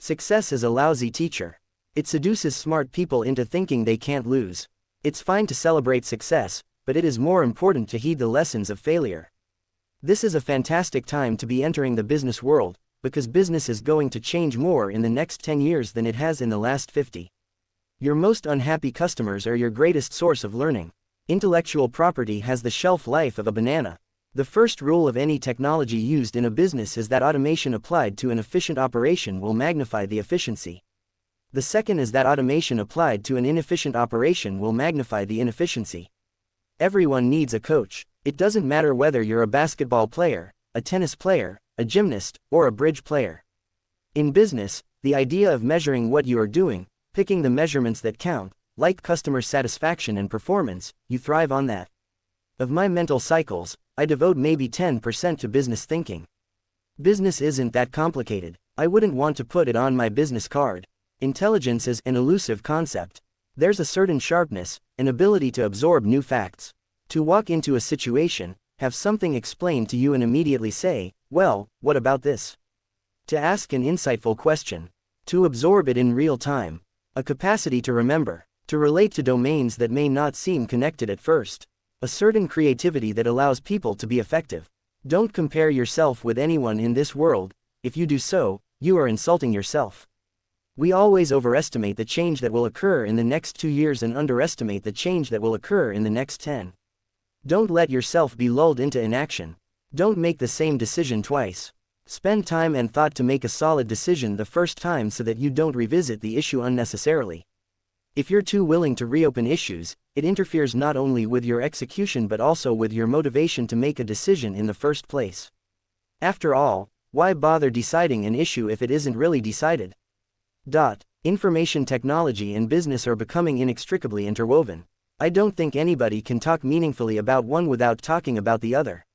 Success is a lousy teacher. It seduces smart people into thinking they can't lose. It's fine to celebrate success, but it is more important to heed the lessons of failure. This is a fantastic time to be entering the business world, because business is going to change more in the next 10 years than it has in the last 50. Your most unhappy customers are your greatest source of learning. Intellectual property has the shelf life of a banana. The first rule of any technology used in a business is that automation applied to an efficient operation will magnify the efficiency. The second is that automation applied to an inefficient operation will magnify the inefficiency. Everyone needs a coach. It doesn't matter whether you're a basketball player, a tennis player, a gymnast, or a bridge player. In business, the idea of measuring what you are doing, picking the measurements that count, like customer satisfaction and performance, you thrive on that. Of my mental cycles, I devote maybe 10% to business thinking. Business isn't that complicated. I wouldn't want to put it on my business card. Intelligence is an elusive concept. There's a certain sharpness, an ability to absorb new facts. To walk into a situation, have something explained to you and immediately say, well, what about this? To ask an insightful question. To absorb it in real time. A capacity to remember. To relate to domains that may not seem connected at first. A certain creativity that allows people to be effective. Don't compare yourself with anyone in this world. If you do so, you are insulting yourself. We always overestimate the change that will occur in the next 2 years and underestimate the change that will occur in the next 10. Don't let yourself be lulled into inaction. Don't make the same decision twice. Spend time and thought to make a solid decision the first time so that you don't revisit the issue unnecessarily. If you're too willing to reopen issues, it interferes not only with your execution but also with your motivation to make a decision in the first place. After all, why bother deciding an issue if it isn't really decided? Information technology and business are becoming inextricably interwoven. I don't think anybody can talk meaningfully about one without talking about the other.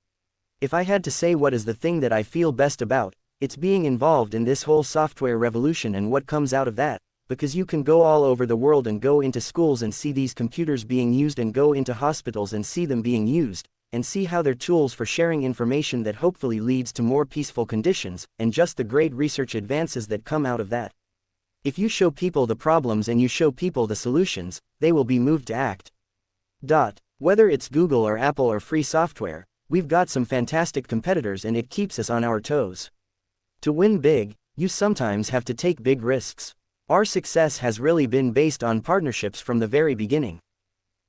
If I had to say what is the thing that I feel best about, it's being involved in this whole software revolution and what comes out of that, because you can go all over the world and go into schools and see these computers being used and go into hospitals and see them being used, and see how they're tools for sharing information that hopefully leads to more peaceful conditions, and just the great research advances that come out of that. If you show people the problems and you show people the solutions, they will be moved to act. Whether it's Google or Apple or free software, we've got some fantastic competitors and it keeps us on our toes. To win big, you sometimes have to take big risks. Our success has really been based on partnerships from the very beginning.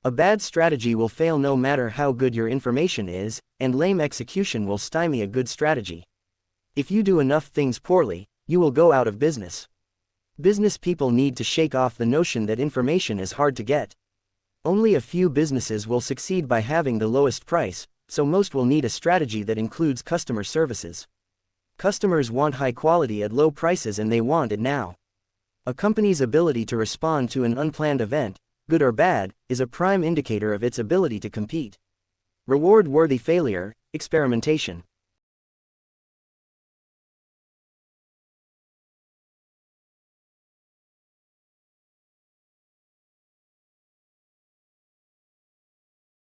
A bad strategy will fail no matter how good your information is, and lame execution will stymie a good strategy. If you do enough things poorly, you will go out of business. Business people need to shake off the notion that information is hard to get. Only a few businesses will succeed by having the lowest price, so most will need a strategy that includes customer services. Customers want high quality at low prices and they want it now. A company's ability to respond to an unplanned event, good or bad, is a prime indicator of its ability to compete. Reward-worthy failure, experimentation.